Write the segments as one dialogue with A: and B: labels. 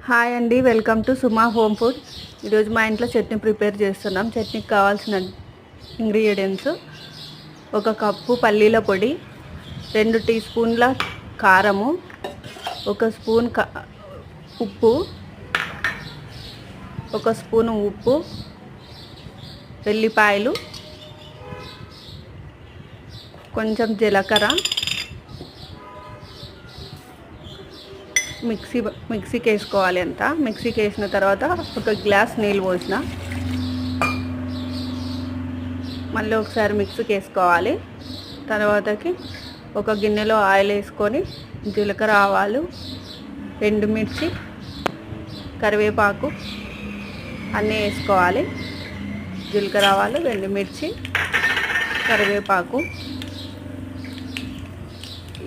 A: Hi అండి, welcome to Suma home food. ఈరోజు మా ఇంట్లో చట్నీ ప్రిపేర్ చేస్తున్నాం. చట్నీకి కావాల్సిన ఇంగ్రీడియంట్స్: ఒక కప్పు పల్లీల పొడి, 2 టీ స్పూన్ల కారము, 1 స్పూన్ ఉప్పు, 1 స్పూను ఉప్పు, వెల్లిపాయలు, కొంచెం జీలకర్ర, మిక్సీకి వేసుకోవాలి. అంతా మిక్సీకి వేసిన తర్వాత 1 గ్లాస్ నీళ్ళు పోసిన, మళ్ళీ ఒకసారి మిక్సీకి వేసుకోవాలి. తర్వాతకి ఒక గిన్నెలో ఆయిల్ వేసుకొని జీలకర్ర, ఆవాలు, ఎండుమిర్చి, కరివేపాకు అన్నీ వేసుకోవాలి. జీలకర్ర, ఆవాలు, ఎండుమిర్చి, కరివేపాకు.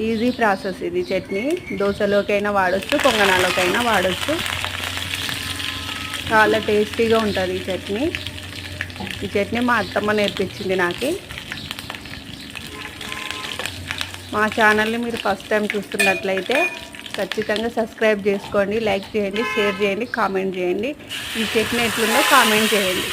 A: ఈజీ ప్రాసెస్ ఇది. చట్నీ దోశలోకైనా వాడచ్చు, పొంగనాలకైనా వాడచ్చు. చాలా టేస్టీగా ఉంటుంది ఈ చట్నీ. ఈ చట్నీ మా అత్తమ్మ నేర్పించింది నాకు. మా ఛానల్ని మీరు ఫస్ట్ టైం చూస్తున్నట్లయితే ఖచ్చితంగా సబ్స్క్రైబ్ చేసుకోండి, లైక్ చేయండి, షేర్ చేయండి, కామెంట్ చేయండి. ఈ చట్నీ ఎట్లుందో కామెంట్ చేయండి.